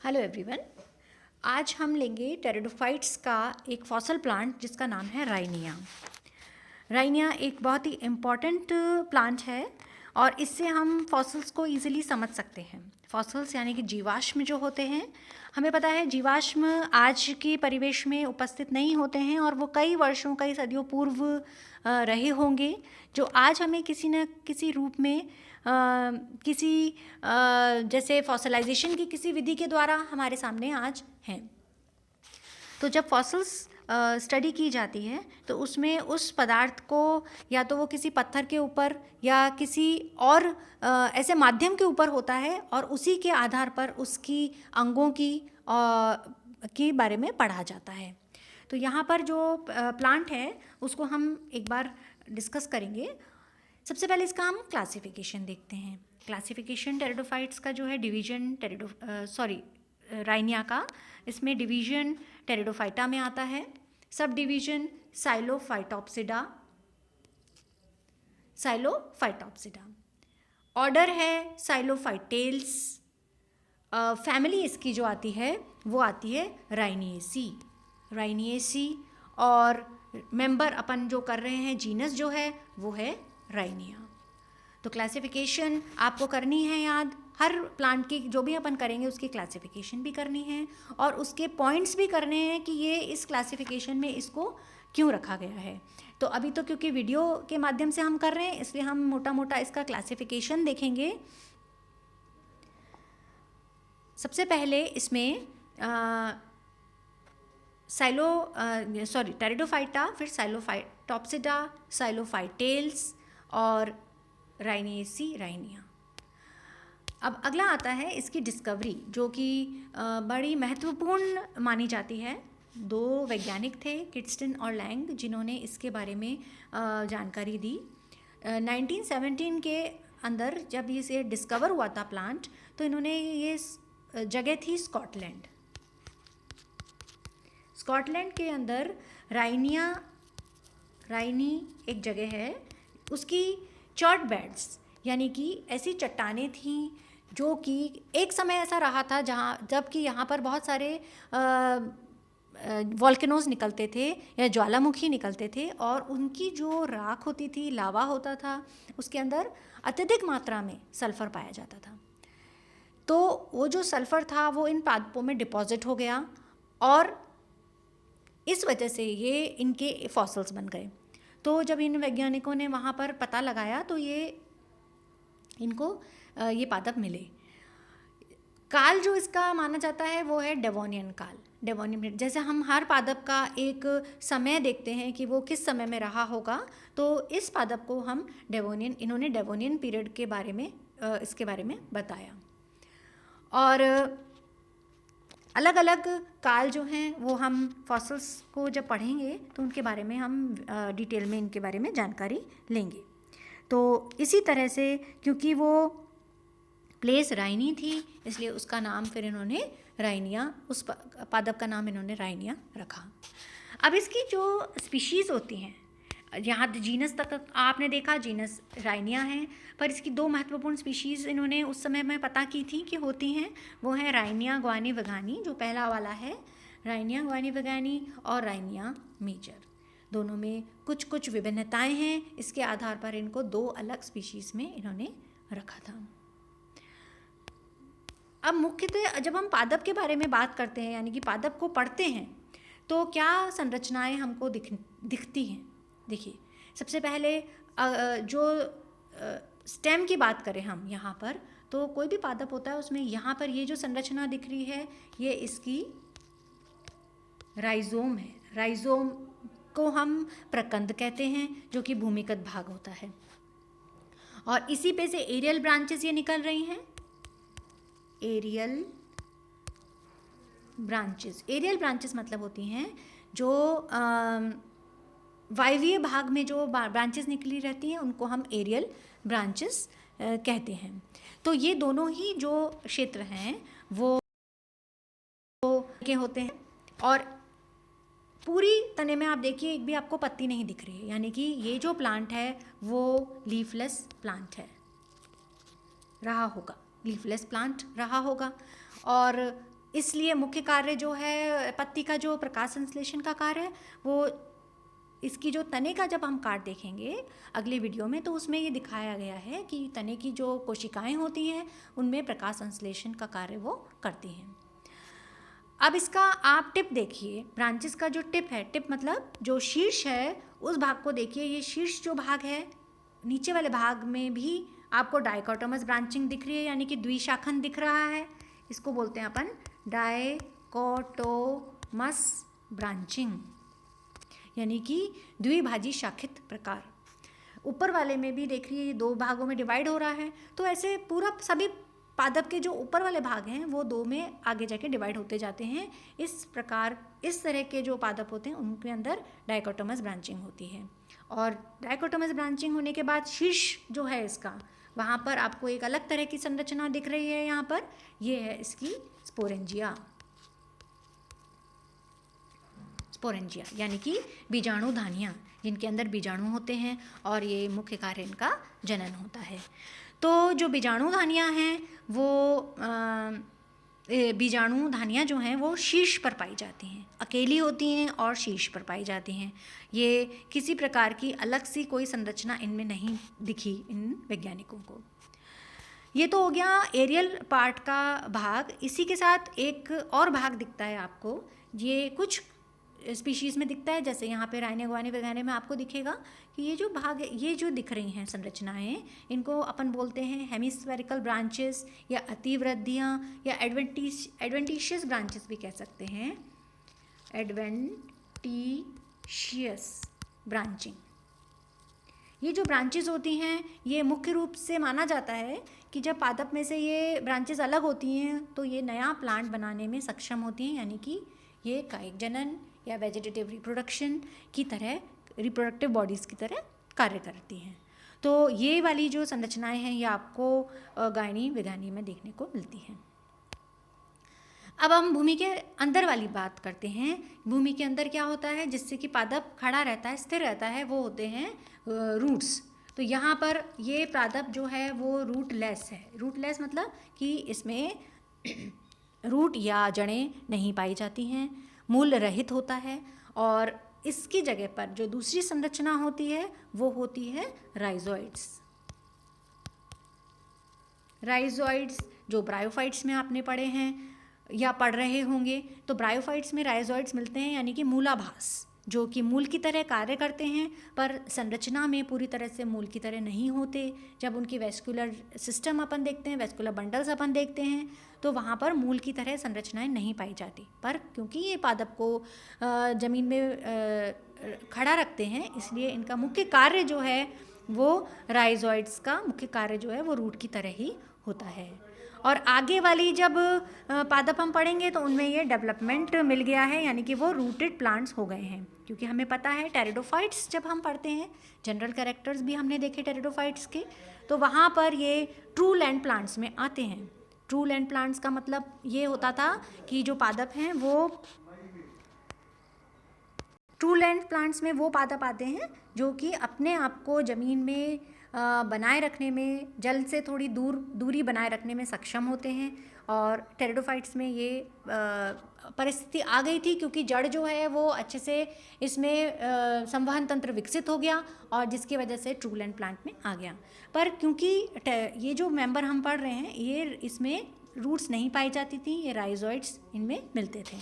Hello everyone. आज हम लेंगे टेरिडोफाइट्स का एक फॉसल प्लांट जिसका नाम है राइनिया। राइनिया एक बहुत ही इम्पॉर्टेंट प्लांट है और इससे हम फॉसल्स को इजीली समझ सकते हैं। फॉसल्स यानी कि जीवाश्म जो होते हैं, हमें पता है जीवाश्म आज के परिवेश में उपस्थित नहीं होते हैं और वो कई वर्षों कई सदियों पूर्व रहे होंगे, जो आज हमें किसी न किसी रूप में किसी जैसे फॉसलाइजेशन की किसी विधि के द्वारा हमारे सामने आज हैं। तो जब फॉसल्स स्टडी की जाती है तो उसमें उस पदार्थ को या तो वो किसी पत्थर के ऊपर या किसी और ऐसे माध्यम के ऊपर होता है और उसी के आधार पर उसकी अंगों की बारे में पढ़ा जाता है। तो यहाँ पर जो प्लांट है उसको हम एक बार डिस्कस करेंगे। सबसे पहले इसका हम क्लासिफिकेशन देखते हैं। क्लासिफिकेशन टेरिडोफाइट्स का जो है डिवीजन राइनिया का, इसमें डिवीजन टेरिडोफाइटा में आता है। Sub division साइलोफाइटोप्सिडा। ऑर्डर है साइलोफाइटेल्स। फैमिली इसकी जो आती है वो आती है राइनिएसी। और मेंबर अपन जो कर रहे हैं जीनस जो है वो है राइनिया। तो क्लासिफिकेशन आपको करनी है याद, हर प्लांट की जो भी अपन करेंगे उसकी क्लासिफिकेशन भी करनी है और उसके पॉइंट्स भी करने हैं कि ये इस क्लासिफिकेशन में इसको क्यों रखा गया है। तो अभी तो क्योंकि वीडियो के माध्यम से हम कर रहे हैं इसलिए हम मोटा मोटा इसका क्लासिफिकेशन देखेंगे। सबसे पहले इसमें टेरिडोफाइटा, फिर साइलोफाइटोप्सिडा, साइलोफाइटेल्स और राइनिया। अब अगला आता है इसकी डिस्कवरी, जो कि बड़ी महत्वपूर्ण मानी जाती है। दो वैज्ञानिक थे, किटस्टन और लैंग, जिन्होंने इसके बारे में जानकारी दी। 1917 के अंदर जब इसे डिस्कवर हुआ था प्लांट, तो इन्होंने ये जगह थी स्कॉटलैंड के अंदर राइनी एक जगह है, उसकी चॉट बेड्स यानी कि ऐसी चट्टानें थीं जो कि एक समय ऐसा रहा था जबकि यहाँ पर बहुत सारे वॉल्केनोज निकलते थे या ज्वालामुखी निकलते थे और उनकी जो राख होती थी, लावा होता था, उसके अंदर अत्यधिक मात्रा में सल्फ़र पाया जाता था। तो वो जो सल्फ़र था वो इन पादपों में डिपॉजिट हो गया और इस वजह से ये इनके फॉसल्स बन गए। तो जब इन वैज्ञानिकों ने वहाँ पर पता लगाया तो इनको ये पादप मिले। काल जो इसका माना जाता है वो है डेवोनियन काल। डेवोनियन, जैसे हम हर पादप का एक समय देखते हैं कि वो किस समय में रहा होगा, तो इस पादप को हम इन्होंने डेवोनियन पीरियड के बारे में इसके बारे में बताया। और अलग अलग काल जो हैं वो हम फॉसल्स को जब पढ़ेंगे तो उनके बारे में हम डिटेल में इनके बारे में जानकारी लेंगे। तो इसी तरह से क्योंकि वो प्लेस राइनी थी इसलिए उसका नाम फिर इन्होंने राइनिया, उस पादप का नाम इन्होंने राइनिया रखा। अब इसकी जो स्पीशीज़ होती हैं, यहाँ जीनस तक आपने देखा, जीनस राइनिया है, पर इसकी दो महत्वपूर्ण स्पीशीज़ इन्होंने उस समय में पता की थी कि होती हैं। वो है राइनिया ग्वानी वगानी, जो पहला वाला है राइनिया ग्वानी वगानी, और राइनिया मेजर। दोनों में कुछ कुछ विभिन्नताएं हैं, इसके आधार पर इनको दो अलग स्पीशीज़ में इन्होंने रखा था। अब मुख्यतः जब हम पादप के बारे में बात करते हैं यानी कि पादप को पढ़ते हैं तो क्या संरचनाएं हमको दिखती हैं। देखिए, सबसे पहले जो स्टेम की बात करें हम यहाँ पर, तो कोई भी पादप होता है उसमें यहाँ पर ये जो संरचना दिख रही है ये इसकी राइजोम है। राइजोम को हम प्रकंद कहते हैं, जो कि भूमिगत भाग होता है, और इसी पे से एरियल ब्रांचेस ये निकल रही हैं। एरियल ब्रांचेस मतलब होती हैं जो वायवीय भाग में जो ब्रांचेस निकली रहती हैं उनको हम एरियल ब्रांचेस कहते हैं। तो ये दोनों ही जो क्षेत्र हैं वो के होते हैं, और पूरी तने में आप देखिए एक भी आपको पत्ती नहीं दिख रही है, यानी कि ये जो प्लांट है वो लीफलेस प्लांट रहा होगा। और इसलिए मुख्य कार्य जो है पत्ती का, जो प्रकाश संश्लेषण का कार्य है, वो इसकी जो तने का जब हम काट देखेंगे अगले वीडियो में, तो उसमें ये दिखाया गया है कि तने की जो कोशिकाएं होती हैं उनमें प्रकाश संश्लेषण का कार्य वो करती हैं। अब इसका आप टिप देखिए, ब्रांचेस का जो टिप है, टिप मतलब जो शीर्ष है उस भाग को देखिए। ये शीर्ष जो भाग है, नीचे वाले भाग में भी आपको डाइकोटोमस ब्रांचिंग दिख रही है, यानी कि द्विशाखन दिख रहा है। इसको बोलते हैं अपन डाइकोटोमस ब्रांचिंग, यानी कि द्विभाजी शाखित प्रकार। ऊपर वाले में भी देख रही है, दो भागों में डिवाइड हो रहा है। तो ऐसे पूरा सभी पादप के जो ऊपर वाले भाग हैं वो दो में आगे जाके डिवाइड होते जाते हैं। इस प्रकार इस तरह के जो पादप होते हैं उनके अंदर डाइकोटोमस ब्रांचिंग होती है। और डाइकोटोमस ब्रांचिंग होने के बाद शीर्ष जो है इसका, वहाँ पर आपको एक अलग तरह की संरचना दिख रही है। यहाँ पर ये है इसकी स्पोरेंजिया, स्पोरेंजिया यानी कि बीजाणु धानियाँ, जिनके अंदर बीजाणु होते हैं और ये मुख्य कार्य इनका जनन होता है। तो जो बीजाणु धानियाँ हैं वो बीजाणु धानियाँ जो हैं वो शीर्ष पर पाई जाती हैं, अकेली होती हैं और शीर्ष पर पाई जाती हैं। ये किसी प्रकार की अलग सी कोई संरचना इनमें नहीं दिखी इन वैज्ञानिकों को। ये तो हो गया एरियल पार्ट का भाग। इसी के साथ एक और भाग दिखता है आपको, ये कुछ स्पीशीज़ में दिखता है, जैसे यहाँ पे राइनिया गुआनिया वगैरह में आपको दिखेगा कि ये जो भाग, ये जो दिख रही हैं संरचनाएं, इनको अपन बोलते हैं हेमिस्फेरिकल ब्रांचेस या अतिवृद्धियाँ या एडवेंटिशियस ब्रांचेस भी कह सकते हैं, एडवेंटिशियस ब्रांचिंग। ये जो ब्रांचेस होती हैं ये मुख्य रूप से माना जाता है कि जब पादप में से ये ब्रांचेस अलग होती हैं तो ये नया प्लांट बनाने में सक्षम होती हैं, यानी कि ये कायिक जनन या वेजिटेटिव रिप्रोडक्शन की तरह, रिप्रोडक्टिव बॉडीज़ की तरह कार्य करती हैं। तो ये वाली जो संरचनाएं हैं ये आपको गायनी विगानी में देखने को मिलती हैं। अब हम भूमि के अंदर वाली बात करते हैं। भूमि के अंदर क्या होता है जिससे कि पादप खड़ा रहता है, स्थिर रहता है, वो होते हैं रूट्स। तो यहाँ पर ये पादप जो है वो रूटलेस है। रूटलेस मतलब कि इसमें रूट या जड़ें नहीं पाई जाती हैं, मूल रहित होता है, और इसकी जगह पर जो दूसरी संरचना होती है वो होती है राइजोइड्स। राइजोइड्स जो ब्रायोफाइट्स में आपने पढ़े हैं या पढ़ रहे होंगे, तो ब्रायोफाइट्स में राइजोइड्स मिलते हैं, यानी कि मूलाभास, जो कि मूल की तरह कार्य करते हैं पर संरचना में पूरी तरह से मूल की तरह नहीं होते। जब उनकी वेस्कुलर सिस्टम अपन देखते हैं, वेस्कुलर बंडल्स अपन देखते हैं, तो वहाँ पर मूल की तरह संरचनाएं नहीं पाई जाती। पर क्योंकि ये पादप को ज़मीन में खड़ा रखते हैं, इसलिए इनका मुख्य कार्य जो है वो राइजोइड्स का मुख्य कार्य जो है वो रूट की तरह ही होता है। और आगे वाली जब पादप हम पढ़ेंगे तो उनमें ये डेवलपमेंट मिल गया है, यानी कि वो रूटेड प्लांट्स हो गए हैं। क्योंकि हमें पता है टेरिडोफाइट्स जब हम पढ़ते हैं, जनरल कैरेक्टर्स भी हमने देखे टेरिडोफाइट्स के, तो वहाँ पर ये ट्रू लैंड प्लांट्स में आते हैं। ट्रू लैंड प्लांट्स का मतलब ये होता था कि जो पादप हैं वो ट्रू लैंड प्लांट्स में वो पादप आते हैं जो कि अपने आप को ज़मीन में बनाए रखने में, जल से थोड़ी दूरी बनाए रखने में सक्षम होते हैं। और टेरिडोफाइट्स में ये परिस्थिति आ गई थी क्योंकि जड़ जो है वो अच्छे से इसमें संवहन तंत्र विकसित हो गया और जिसकी वजह से ट्रू लैंड प्लांट में आ गया। पर क्योंकि ये जो मेंबर हम पढ़ रहे हैं ये इसमें रूट्स नहीं पाई जाती थी, ये राइजोइड्स इनमें मिलते थे।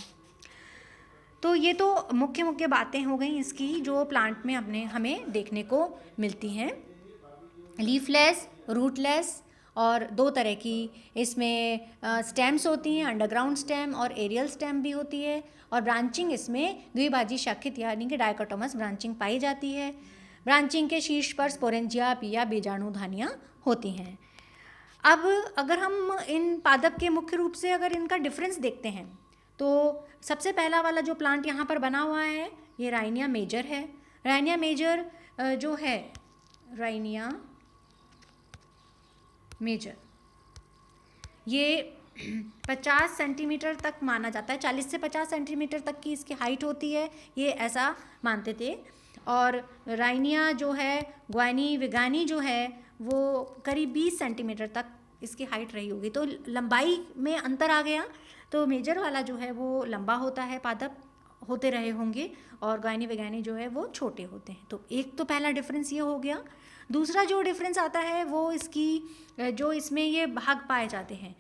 तो ये तो मुख्य बातें हो गई इसकी जो प्लांट में हमें देखने को मिलती हैं। लीफलेस, रूटलेस, और दो तरह की इसमें स्टेम्स होती हैं, अंडरग्राउंड स्टेम और एरियल स्टेम भी होती है। और ब्रांचिंग इसमें द्विभाजी शाखित यानी कि डाइकोटोमस ब्रांचिंग पाई जाती है। ब्रांचिंग के शीर्ष पर स्पोरेंजिया या बीजाणु धानियाँ होती हैं। अब अगर हम इन पादप के मुख्य रूप से अगर इनका डिफरेंस देखते हैं तो सबसे पहला वाला जो प्लांट यहाँ पर बना हुआ है ये राइनिया मेजर है। राइनिया मेजर जो है, राइनिया मेजर, ये 50 सेंटीमीटर तक माना जाता है, 40 से 50 सेंटीमीटर तक की इसकी हाइट होती है, ये ऐसा मानते थे। और राइनिया जो है, गुआनी विगानी जो है वो करीब 20 सेंटीमीटर तक इसकी हाइट रही होगी। तो लंबाई में अंतर आ गया, तो मेजर वाला जो है वो लंबा होता है, पादप होते रहे होंगे, और गायनी वैज्ञानिक जो है वो छोटे होते हैं। तो एक तो पहला डिफरेंस ये हो गया। दूसरा जो डिफरेंस आता है वो इसकी जो इसमें ये भाग पाए जाते हैं,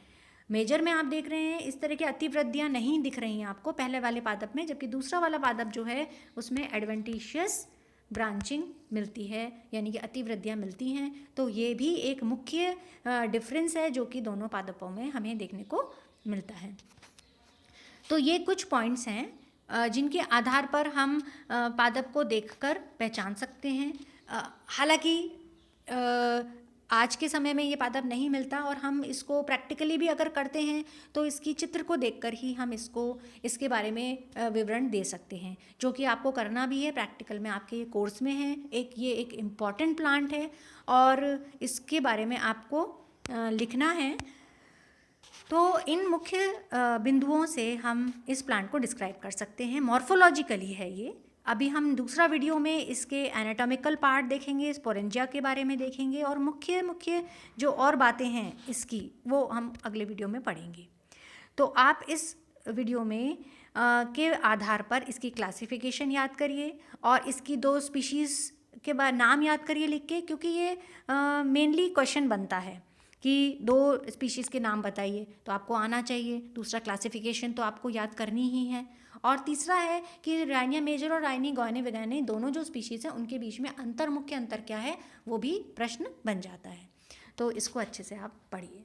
मेजर में आप देख रहे हैं इस तरह की अतिवृद्धियाँ नहीं दिख रही हैं आपको पहले वाले पादप में, जबकि दूसरा वाला पादप जो है उसमें एडवेंटिशियस ब्रांचिंग मिलती है, यानी कि अतिवृद्धियाँ मिलती हैं। तो ये भी एक मुख्य डिफरेंस है जो कि दोनों पादपों में हमें देखने को मिलता है। तो ये कुछ पॉइंट्स हैं जिनके आधार पर हम पादप को देखकर पहचान सकते हैं। हालांकि आज के समय में ये पादप नहीं मिलता, और हम इसको प्रैक्टिकली भी अगर करते हैं तो इसकी चित्र को देखकर ही हम इसके बारे में विवरण दे सकते हैं, जो कि आपको करना भी है प्रैक्टिकल में, आपके कोर्स में है। ये एक इम्पॉर्टेंट प्लांट है और इसके बारे में आपको लिखना है। तो इन मुख्य बिंदुओं से हम इस प्लांट को डिस्क्राइब कर सकते हैं। मॉर्फोलॉजिकली है ये। अभी हम दूसरा वीडियो में इसके एनाटॉमिकल पार्ट देखेंगे, स्पोरेंजिया के बारे में देखेंगे, और मुख्य जो और बातें हैं इसकी वो हम अगले वीडियो में पढ़ेंगे। तो आप इस वीडियो में के आधार पर इसकी क्लासिफिकेशन याद करिए और इसकी 2 स्पीशीज़ के बाद नाम याद करिए लिख के, क्योंकि ये मेनली क्वेश्चन बनता है कि 2 स्पीशीज़ के नाम बताइए, तो आपको आना चाहिए। दूसरा क्लासिफिकेशन तो आपको याद करनी ही है, और तीसरा है कि राइनिया मेजर और राइनी गॉयने वैगैने दोनों जो स्पीशीज़ हैं उनके बीच में मुख्य अंतर क्या है, वो भी प्रश्न बन जाता है। तो इसको अच्छे से आप पढ़िए।